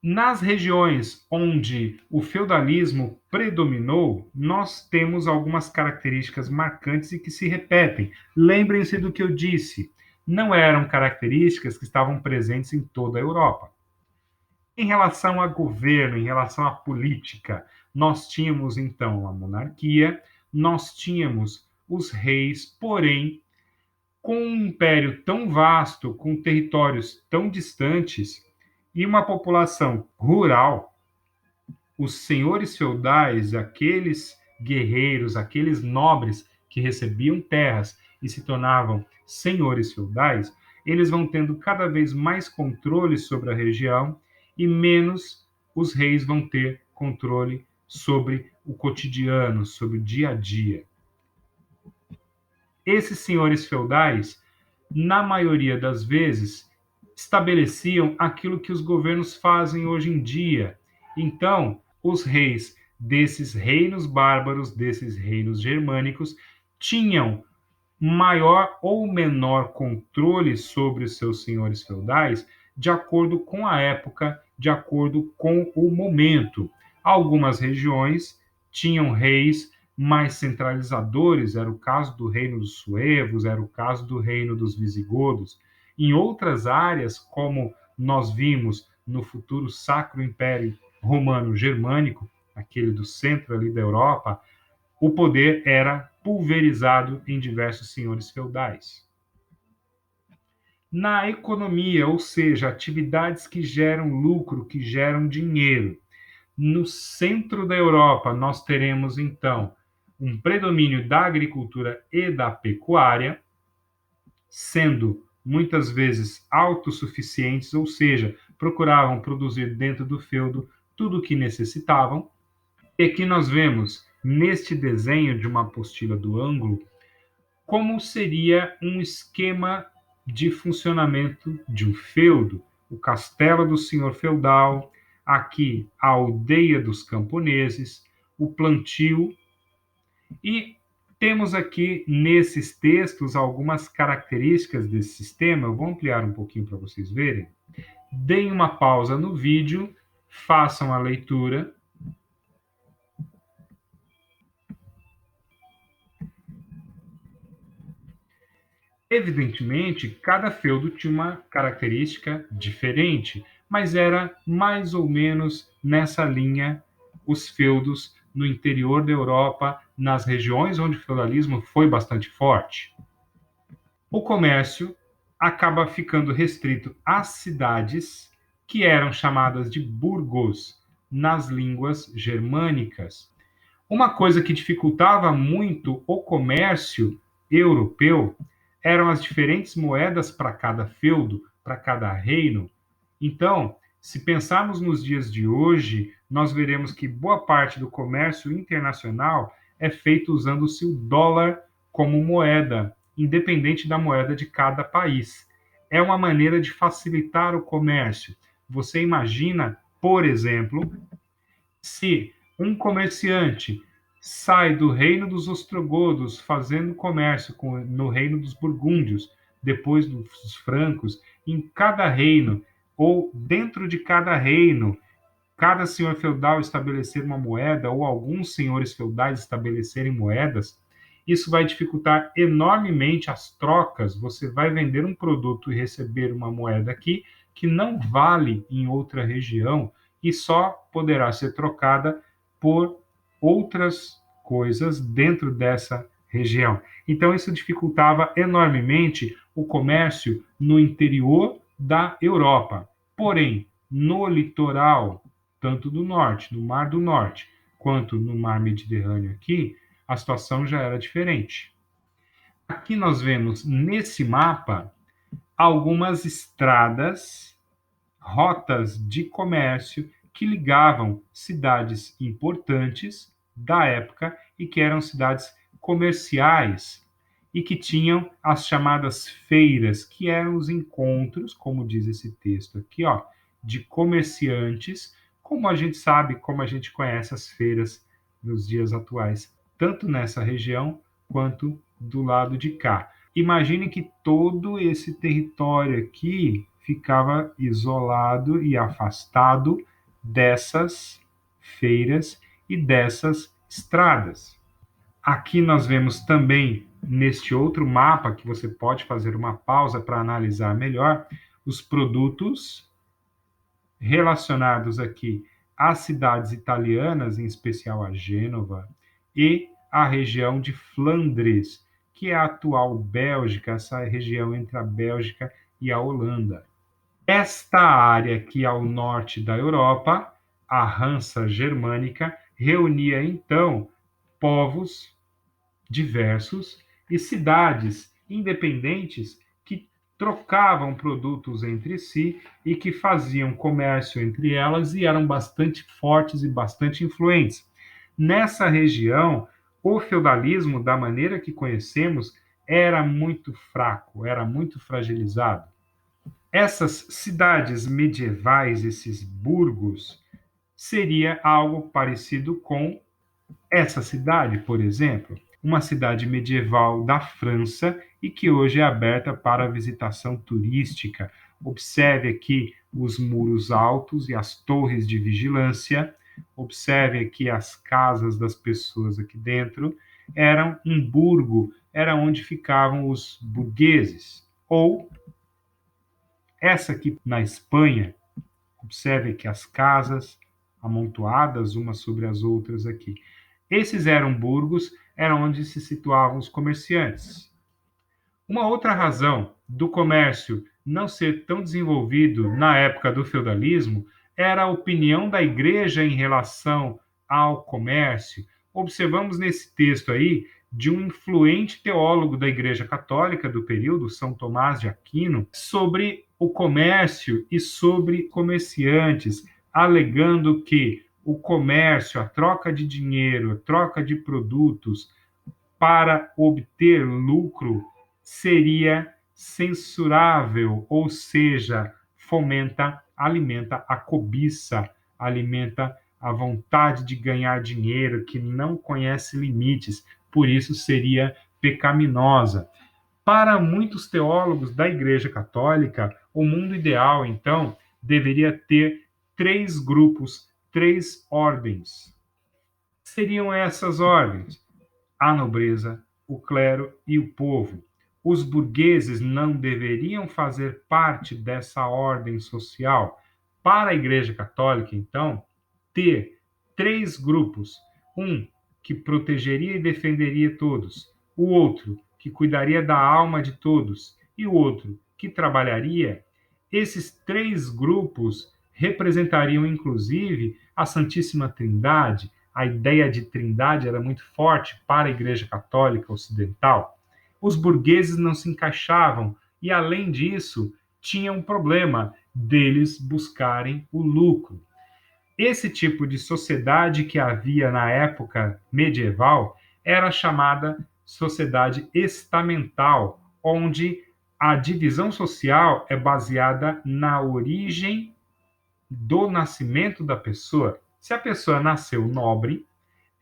Nas regiões onde o feudalismo predominou, nós temos algumas características marcantes e que se repetem. Lembrem-se do que eu disse, não eram características que estavam presentes em toda a Europa. Em relação a governo, em relação à política, nós tínhamos então a monarquia, nós tínhamos os reis, porém, com um império tão vasto, com territórios tão distantes e uma população rural, os senhores feudais, aqueles guerreiros, aqueles nobres que recebiam terras e se tornavam senhores feudais, eles vão tendo cada vez mais controle sobre a região e menos os reis vão ter controle sobre o cotidiano, sobre o dia a dia. Esses senhores feudais, na maioria das vezes, estabeleciam aquilo que os governos fazem hoje em dia. Então, os reis desses reinos bárbaros, desses reinos germânicos, tinham maior ou menor controle sobre os seus senhores feudais, de acordo com a época, de acordo com o momento. Algumas regiões tinham reis mais centralizadores, era o caso do reino dos suevos, era o caso do reino dos visigodos. Em outras áreas, como nós vimos no futuro Sacro Império Romano Germânico, aquele do centro ali da Europa, o poder era pulverizado em diversos senhores feudais. Na economia, ou seja, atividades que geram lucro, que geram dinheiro, no centro da Europa, nós teremos então um predomínio da agricultura e da pecuária, sendo muitas vezes autossuficientes, ou seja, procuravam produzir dentro do feudo tudo o que necessitavam. E aqui nós vemos, neste desenho de uma apostila do ângulo, como seria um esquema de funcionamento de um feudo, o castelo do senhor feudal, aqui a aldeia dos camponeses, o plantio, e temos aqui nesses textos algumas características desse sistema. Eu vou ampliar um pouquinho para vocês verem. Deem uma pausa no vídeo, façam a leitura. Evidentemente, cada feudo tinha uma característica diferente, mas era mais ou menos nessa linha os feudos no interior da Europa, nas regiões onde o feudalismo foi bastante forte. O comércio acaba ficando restrito às cidades, que eram chamadas de burgos nas línguas germânicas. Uma coisa que dificultava muito o comércio europeu eram as diferentes moedas para cada feudo, para cada reino. Então, se pensarmos nos dias de hoje, nós veremos que boa parte do comércio internacional é feito usando-se o dólar como moeda, independente da moeda de cada país. É uma maneira de facilitar o comércio. Você imagina, por exemplo, se um comerciante sai do reino dos ostrogodos fazendo comércio no reino dos burgúndios, depois dos francos, em cada reino, ou dentro de cada reino, cada senhor feudal estabelecer uma moeda, ou alguns senhores feudais estabelecerem moedas, isso vai dificultar enormemente as trocas. Você vai vender um produto e receber uma moeda aqui que não vale em outra região e só poderá ser trocada por outras coisas dentro dessa região. Então, isso dificultava enormemente o comércio no interior da Europa. Porém, no litoral, tanto do norte, no Mar do Norte, quanto no Mar Mediterrâneo aqui, a situação já era diferente. Aqui nós vemos nesse mapa algumas estradas, rotas de comércio que ligavam cidades importantes da época e que eram cidades comerciais e que tinham as chamadas feiras, que eram os encontros, como diz esse texto aqui, ó, de comerciantes, como a gente sabe, como a gente conhece as feiras nos dias atuais, tanto nessa região quanto do lado de cá. Imagine que todo esse território aqui ficava isolado e afastado dessas feiras e dessas estradas. Aqui nós vemos também, neste outro mapa, que você pode fazer uma pausa para analisar melhor, os produtos relacionados aqui às cidades italianas, em especial a Gênova, e a região de Flandres, que é a atual Bélgica, essa região entre a Bélgica e a Holanda. Esta área aqui ao norte da Europa, a Hansa Germânica, reunia então povos diversos e cidades independentes que trocavam produtos entre si e que faziam comércio entre elas e eram bastante fortes e bastante influentes. Nessa região, o feudalismo, da maneira que conhecemos, era muito fraco, era muito fragilizado. Essas cidades medievais, esses burgos, seria algo parecido com essa cidade, por exemplo, uma cidade medieval da França e que hoje é aberta para visitação turística. Observe aqui os muros altos e as torres de vigilância. Observe aqui as casas das pessoas aqui dentro. Era um burgo, era onde ficavam os burgueses. Ou essa aqui na Espanha, observe que as casas amontoadas umas sobre as outras aqui. Esses eram burgos, era onde se situavam os comerciantes. Uma outra razão do comércio não ser tão desenvolvido na época do feudalismo era a opinião da igreja em relação ao comércio. Observamos nesse texto aí de um influente teólogo da Igreja Católica do período, São Tomás de Aquino, sobre o comércio e sobre comerciantes, alegando que o comércio, a troca de dinheiro, a troca de produtos para obter lucro seria censurável, ou seja, fomenta, alimenta a cobiça, alimenta a vontade de ganhar dinheiro que não conhece limites, por isso seria pecaminosa. Para muitos teólogos da Igreja Católica, o mundo ideal, então, deveria ter três grupos, três ordens. Seriam essas ordens: a nobreza, o clero e o povo. Os burgueses não deveriam fazer parte dessa ordem social. Para a Igreja Católica, então, ter três grupos: um que protegeria e defenderia todos, o outro que cuidaria da alma de todos e o outro que trabalharia. Esses três grupos representariam, inclusive, a Santíssima Trindade. A ideia de trindade era muito forte para a Igreja Católica Ocidental. Os burgueses não se encaixavam e, além disso, tinha um problema deles buscarem o lucro. Esse tipo de sociedade que havia na época medieval era chamada sociedade estamental, onde a divisão social é baseada na origem do nascimento da pessoa. Se a pessoa nasceu nobre,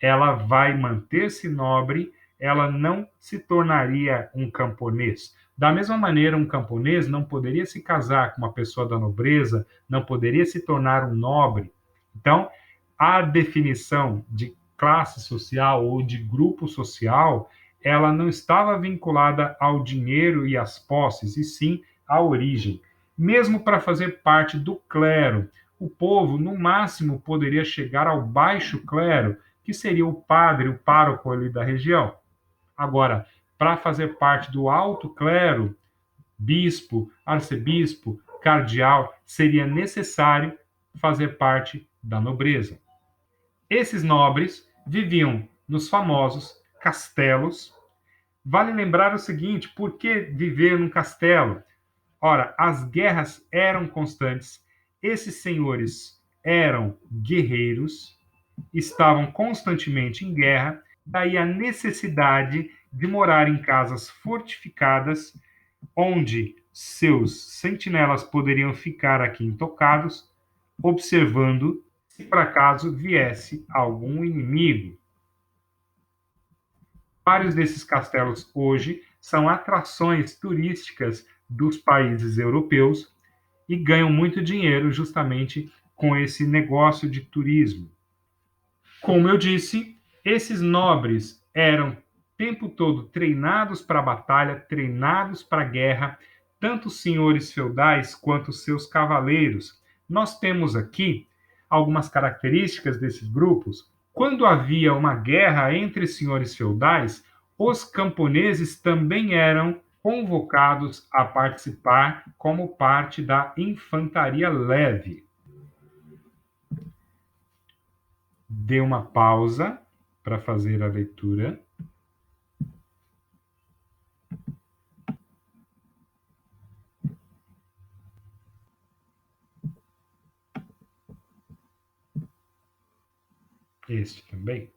ela vai manter-se nobre, ela não se tornaria um camponês. Da mesma maneira, um camponês não poderia se casar com uma pessoa da nobreza, não poderia se tornar um nobre. Então, a definição de classe social ou de grupo social, ela não estava vinculada ao dinheiro e às posses, e sim à origem. Mesmo para fazer parte do clero, o povo, no máximo, poderia chegar ao baixo clero, que seria o padre, o pároco ali da região. Agora, para fazer parte do alto clero, bispo, arcebispo, cardeal, seria necessário fazer parte da nobreza. Esses nobres viviam nos famosos castelos. Vale lembrar o seguinte: por que viver num castelo? Ora, as guerras eram constantes, esses senhores eram guerreiros, estavam constantemente em guerra, daí a necessidade de morar em casas fortificadas, onde seus sentinelas poderiam ficar aqui intocados, observando se por acaso viesse algum inimigo. Vários desses castelos hoje são atrações turísticas dos países europeus e ganham muito dinheiro justamente com esse negócio de turismo. Como eu disse, esses nobres eram o tempo todo treinados para a batalha, treinados para a guerra, tanto os senhores feudais quanto os seus cavaleiros. Nós temos aqui algumas características desses grupos. Quando havia uma guerra entre senhores feudais, os camponeses também eram convocados a participar como parte da infantaria leve. Dê uma pausa para fazer a leitura. Este também.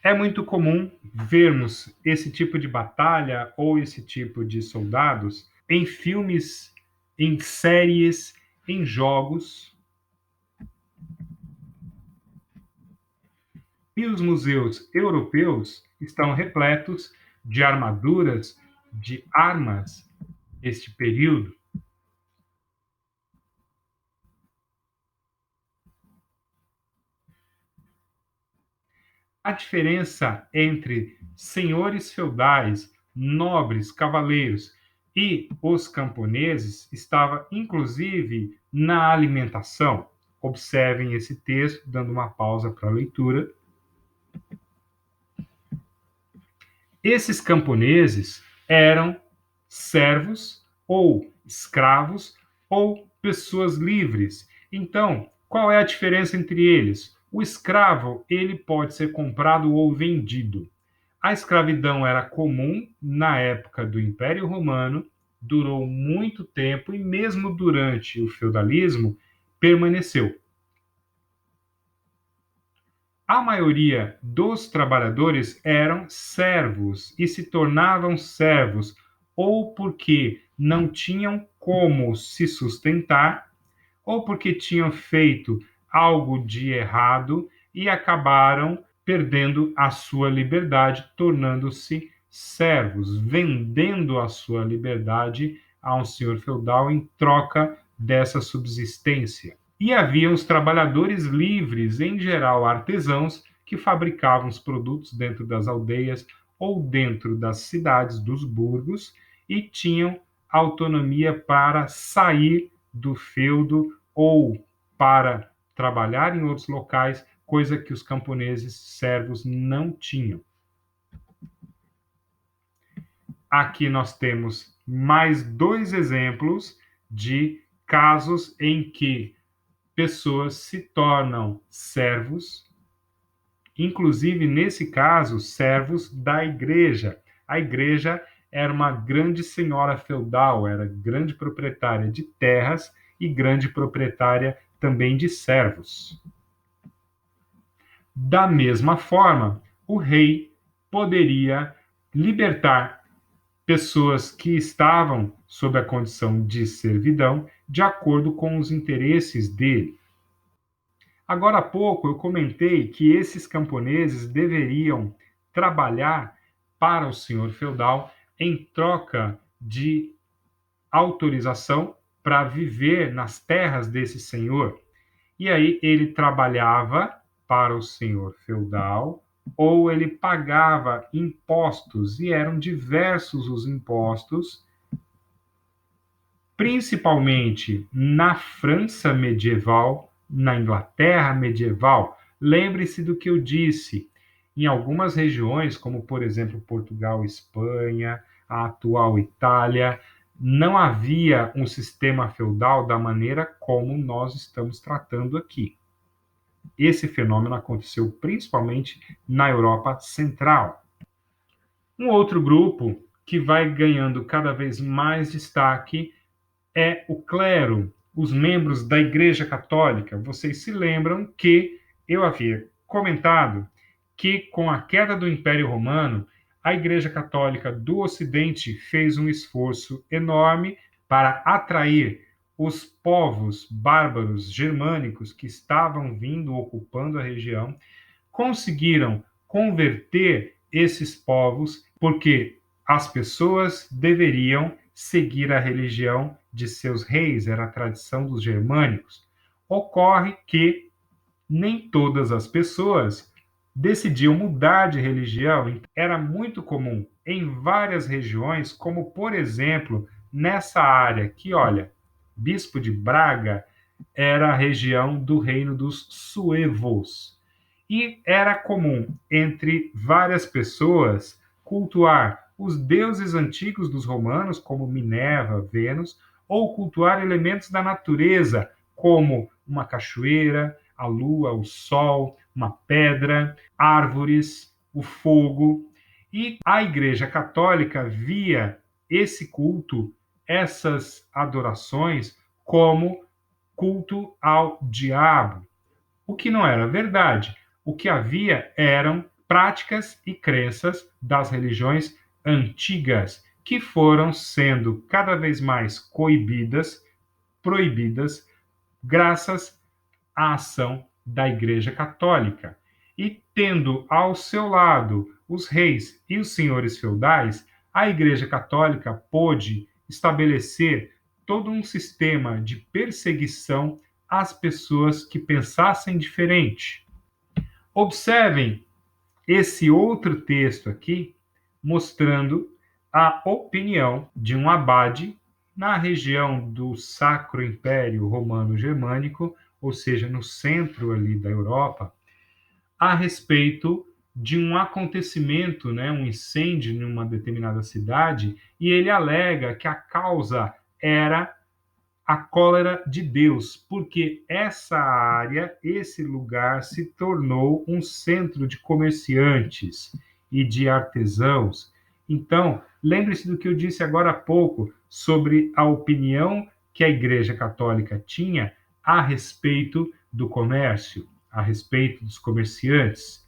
É muito comum vermos esse tipo de batalha ou esse tipo de soldados em filmes, em séries, em jogos. E os museus europeus estão repletos de armaduras, de armas deste período. A diferença entre senhores feudais, nobres, cavaleiros e os camponeses estava inclusive na alimentação. Observem esse texto, dando uma pausa para a leitura. Esses camponeses eram servos ou escravos ou pessoas livres. Então, qual é a diferença entre eles? O escravo, ele pode ser comprado ou vendido. A escravidão era comum na época do Império Romano, durou muito tempo e mesmo durante o feudalismo permaneceu. A maioria dos trabalhadores eram servos e se tornavam servos ou porque não tinham como se sustentar, ou porque tinham feito algo de errado e acabaram perdendo a sua liberdade, tornando-se servos, vendendo a sua liberdade a um senhor feudal em troca dessa subsistência. E havia os trabalhadores livres, em geral artesãos, que fabricavam os produtos dentro das aldeias ou dentro das cidades, dos burgos, e tinham autonomia para sair do feudo ou para trabalhar em outros locais, coisa que os camponeses servos não tinham. Aqui nós temos mais dois exemplos de casos em que pessoas se tornam servos, inclusive nesse caso, servos da igreja. A igreja era uma grande senhora feudal, era grande proprietária de terras e grande proprietária também de servos. Da mesma forma, o rei poderia libertar pessoas que estavam sob a condição de servidão de acordo com os interesses dele. Agora há pouco eu comentei que esses camponeses deveriam trabalhar para o senhor feudal em troca de autorização para viver nas terras desse senhor. E aí ele trabalhava para o senhor feudal ou ele pagava impostos, e eram diversos os impostos, principalmente na França medieval, na Inglaterra medieval. Lembre-se do que eu disse. Em algumas regiões, como por exemplo Portugal, Espanha, a atual Itália, não havia um sistema feudal da maneira como nós estamos tratando aqui. Esse fenômeno aconteceu principalmente na Europa Central. Um outro grupo que vai ganhando cada vez mais destaque é o clero, os membros da Igreja Católica. Vocês se lembram que eu havia comentado que, com a queda do Império Romano, a Igreja Católica do Ocidente fez um esforço enorme para atrair os povos bárbaros germânicos que estavam vindo ocupando a região, conseguiram converter esses povos, porque as pessoas deveriam seguir a religião de seus reis, era a tradição dos germânicos. Ocorre que nem todas as pessoas decidiam mudar de religião. Era muito comum em várias regiões, como por exemplo, nessa área que, olha, Bispo de Braga era a região do reino dos suevos. E era comum entre várias pessoas cultuar os deuses antigos dos romanos, como Minerva, Vênus, ou cultuar elementos da natureza, como uma cachoeira, a lua, o sol, uma pedra, árvores, o fogo. E a Igreja Católica via esse culto, essas adorações, como culto ao diabo, o que não era verdade. O que havia eram práticas e crenças das religiões antigas, que foram sendo cada vez mais coibidas, proibidas, graças à ação da Igreja Católica. E tendo ao seu lado os reis e os senhores feudais, a Igreja Católica pôde estabelecer todo um sistema de perseguição às pessoas que pensassem diferente. Observem esse outro texto aqui, mostrando a opinião de um abade na região do Sacro Império Romano-Germânico, ou seja, no centro ali da Europa, a respeito de um acontecimento, né, um incêndio em uma determinada cidade, e ele alega que a causa era a cólera de Deus, porque essa área, esse lugar se tornou um centro de comerciantes e de artesãos. Então, lembre-se do que eu disse agora há pouco sobre a opinião que a Igreja Católica tinha a respeito do comércio, a respeito dos comerciantes.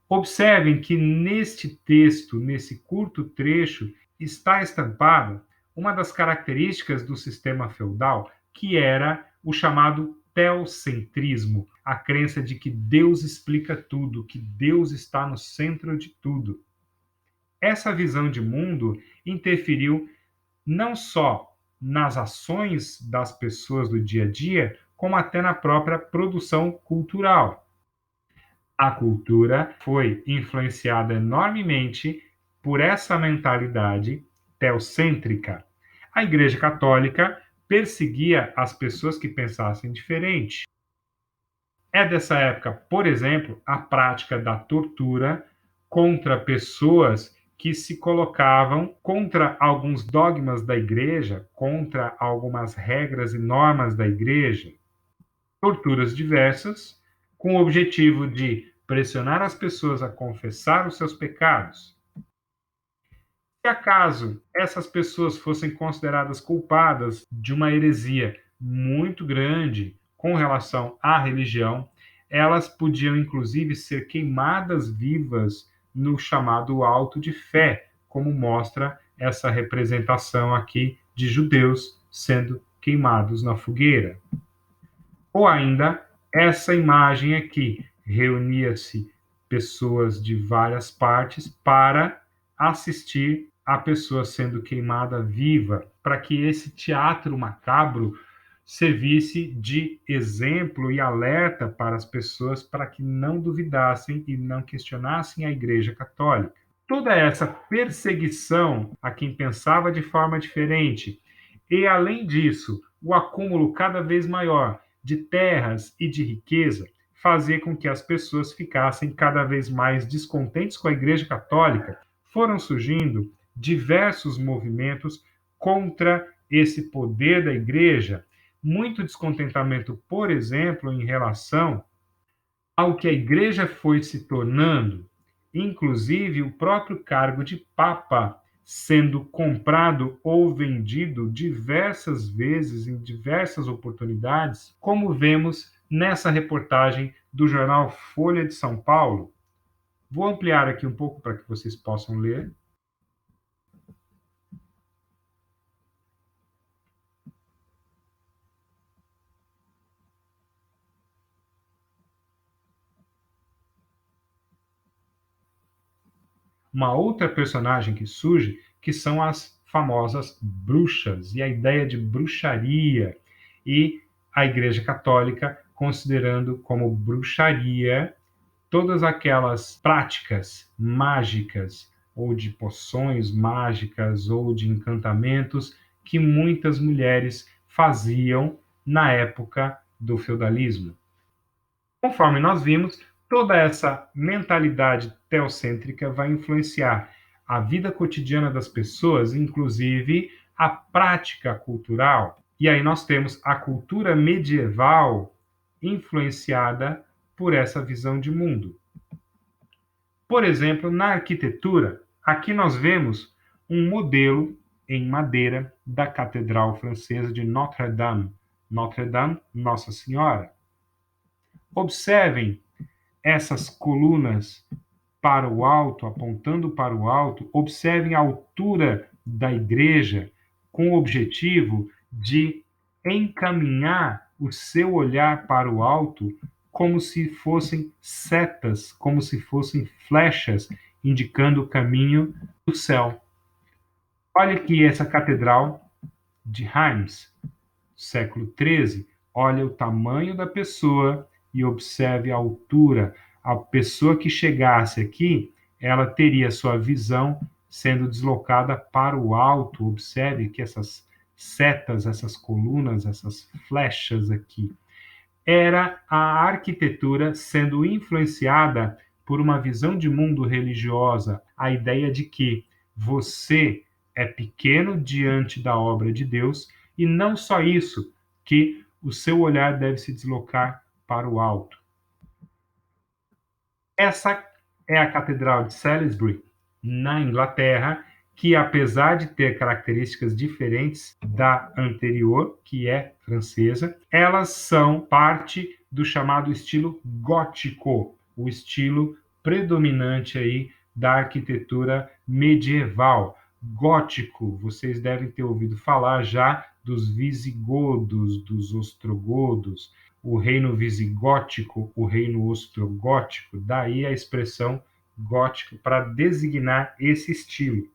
Observem que neste texto, nesse curto trecho, está estampada uma das características do sistema feudal, que era o chamado teocentrismo, a crença de que Deus explica tudo, que Deus está no centro de tudo. Essa visão de mundo interferiu não só nas ações das pessoas do dia a dia, como até na própria produção cultural. A cultura foi influenciada enormemente por essa mentalidade teocêntrica. A Igreja Católica perseguia as pessoas que pensassem diferente. É dessa época, por exemplo, a prática da tortura contra pessoas que se colocavam contra alguns dogmas da igreja, contra algumas regras e normas da igreja. Torturas diversas, com o objetivo de pressionar as pessoas a confessar os seus pecados. Se acaso essas pessoas fossem consideradas culpadas de uma heresia muito grande com relação à religião, elas podiam inclusive ser queimadas vivas no chamado Alto de Fé, como mostra essa representação aqui de judeus sendo queimados na fogueira. Ou ainda, essa imagem aqui, reunia-se pessoas de várias partes para assistir a pessoa sendo queimada viva, para que esse teatro macabro servisse de exemplo e alerta para as pessoas para que não duvidassem e não questionassem a Igreja Católica. Toda essa perseguição a quem pensava de forma diferente e, além disso, o acúmulo cada vez maior de terras e de riqueza fazia com que as pessoas ficassem cada vez mais descontentes com a Igreja Católica. Foram surgindo diversos movimentos contra esse poder da Igreja, muito descontentamento, por exemplo, em relação ao que a Igreja foi se tornando, inclusive o próprio cargo de Papa sendo comprado ou vendido diversas vezes, em diversas oportunidades, como vemos nessa reportagem do jornal Folha de São Paulo. Vou ampliar aqui um pouco para que vocês possam ler. uma outra personagem que surge, que são as famosas bruxas, e a ideia de bruxaria, e a Igreja Católica considerando como bruxaria todas aquelas práticas mágicas, ou de poções mágicas, ou de encantamentos, que muitas mulheres faziam na época do feudalismo. Conforme nós vimos, toda essa mentalidade teocêntrica vai influenciar a vida cotidiana das pessoas, inclusive a prática cultural. E aí nós temos a cultura medieval influenciada por essa visão de mundo. Por exemplo, na arquitetura, aqui nós vemos um modelo em madeira da Catedral Francesa de Notre-Dame. Notre-Dame, Nossa Senhora. Observem essas colunas para o alto, apontando para o alto. Observem a altura da igreja com o objetivo de encaminhar o seu olhar para o alto como se fossem setas, como se fossem flechas, indicando o caminho do céu. Olha aqui essa catedral de Reims, século XIII. Olha o tamanho da pessoa e observe a altura. A pessoa que chegasse aqui, ela teria sua visão sendo deslocada para o alto. Observe que essas setas, essas colunas, essas flechas aqui. Era a arquitetura sendo influenciada por uma visão de mundo religiosa, a ideia de que você é pequeno diante da obra de Deus, e não só isso, que o seu olhar deve se deslocar para o alto. Essa é a Catedral de Salisbury, na Inglaterra, que apesar de ter características diferentes da anterior, que é francesa, elas são parte do chamado estilo gótico, o estilo predominante aí da arquitetura medieval. Gótico, vocês devem ter ouvido falar já dos visigodos, dos ostrogodos, o reino visigótico, o reino ostrogótico, daí a expressão gótico para designar esse estilo.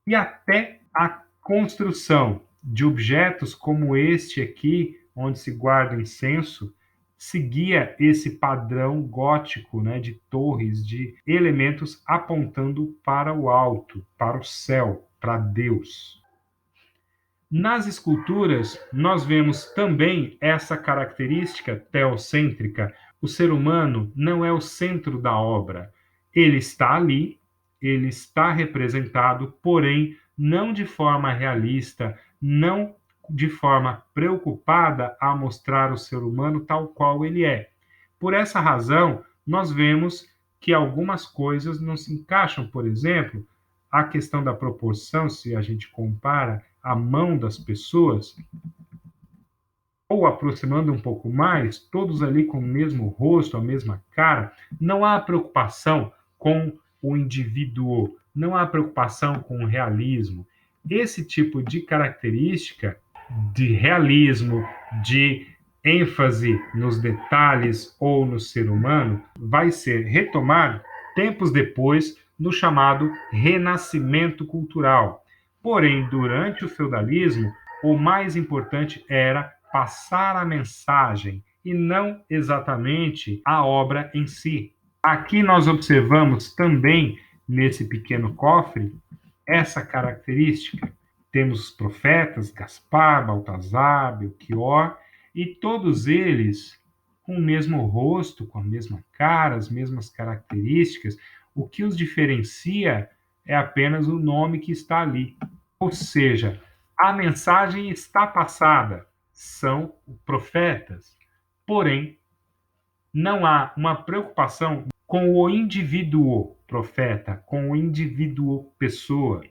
E até a construção de objetos como este aqui, onde se guarda incenso, seguia esse padrão gótico, né, de torres, de elementos apontando para o alto, para o céu, para Deus. Nas esculturas, nós vemos também essa característica teocêntrica. O ser humano não é o centro da obra. Ele está ali, ele está representado, porém, não de forma realista, não de forma preocupada a mostrar o ser humano tal qual ele é. Por essa razão, nós vemos que algumas coisas não se encaixam. Por exemplo, a questão da proporção, se a gente compara a mão das pessoas, ou aproximando um pouco mais, todos ali com o mesmo rosto, a mesma cara, não há preocupação com o indivíduo, não há preocupação com o realismo. Esse tipo de característica de realismo, de ênfase nos detalhes ou no ser humano, vai ser retomado tempos depois no chamado renascimento cultural. Porém, durante o feudalismo, o mais importante era passar a mensagem e não exatamente a obra em si. Aqui nós observamos também, nesse pequeno cofre, essa característica. Temos os profetas, Gaspar, Baltazar, Belchior, e todos eles com o mesmo rosto, com a mesma cara, as mesmas características. O que os diferencia é apenas o nome que está ali. Ou seja, a mensagem está passada, são profetas. Porém, não há uma preocupação com o indivíduo profeta, com o indivíduo pessoa.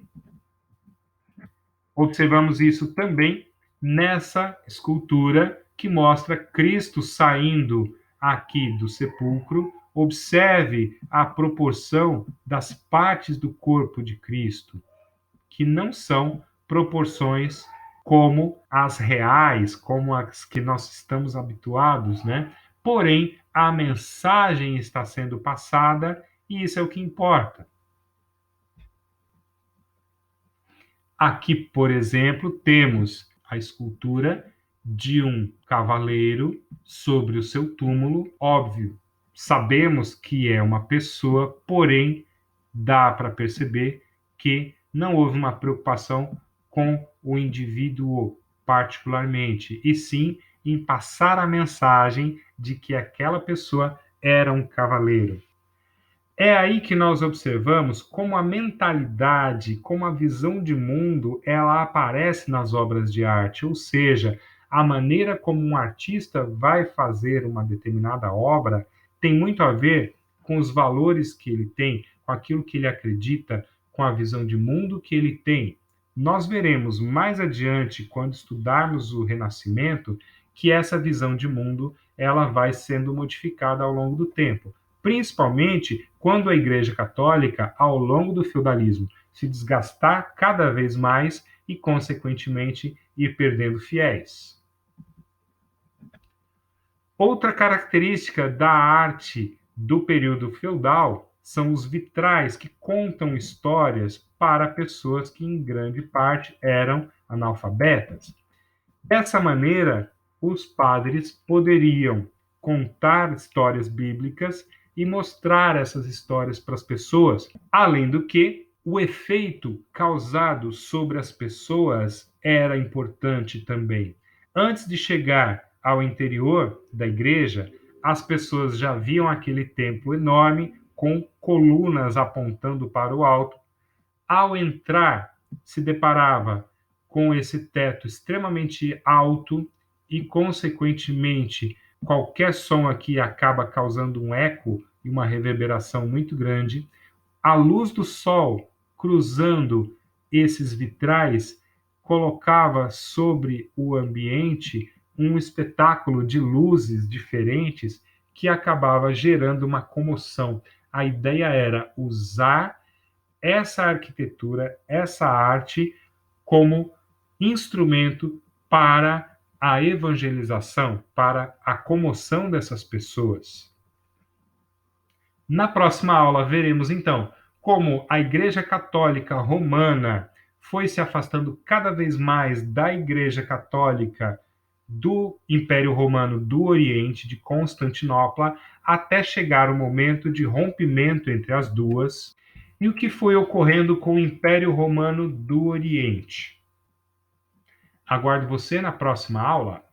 Observamos isso também nessa escultura que mostra Cristo saindo aqui do sepulcro. Observe a proporção das partes do corpo de Cristo, que não são proporções como as reais, como as que nós estamos habituados, né? Porém, a mensagem está sendo passada e isso é o que importa. Aqui, por exemplo, temos a escultura de um cavaleiro sobre o seu túmulo. Óbvio, sabemos que é uma pessoa, porém, dá para perceber que não houve uma preocupação com o indivíduo particularmente, e sim em passar a mensagem de que aquela pessoa era um cavaleiro. É aí que nós observamos como a mentalidade, como a visão de mundo, ela aparece nas obras de arte, ou seja, a maneira como um artista vai fazer uma determinada obra tem muito a ver com os valores que ele tem, com aquilo que ele acredita, com a visão de mundo que ele tem. Nós veremos mais adiante, quando estudarmos o Renascimento, que essa visão de mundo ela vai sendo modificada ao longo do tempo, principalmente quando a Igreja Católica, ao longo do feudalismo, se desgastar cada vez mais e, consequentemente, ir perdendo fiéis. Outra característica da arte do período feudal são os vitrais que contam histórias para pessoas que, em grande parte, eram analfabetas. Dessa maneira, os padres poderiam contar histórias bíblicas e mostrar essas histórias para as pessoas, além do que o efeito causado sobre as pessoas era importante também. Antes de chegar ao interior da igreja, as pessoas já viam aquele templo enorme com colunas apontando para o alto. Ao entrar, se deparava com esse teto extremamente alto e, consequentemente, qualquer som aqui acaba causando um eco e uma reverberação muito grande. A luz do sol cruzando esses vitrais colocava sobre o ambiente um espetáculo de luzes diferentes que acabava gerando uma comoção. A ideia era usar essa arquitetura, essa arte, como instrumento para a evangelização, para a comoção dessas pessoas. Na próxima aula, veremos então como a Igreja Católica Romana foi se afastando cada vez mais da Igreja Católica do Império Romano do Oriente, de Constantinopla, até chegar o momento de rompimento entre as duas, e o que foi ocorrendo com o Império Romano do Oriente. Aguardo você na próxima aula.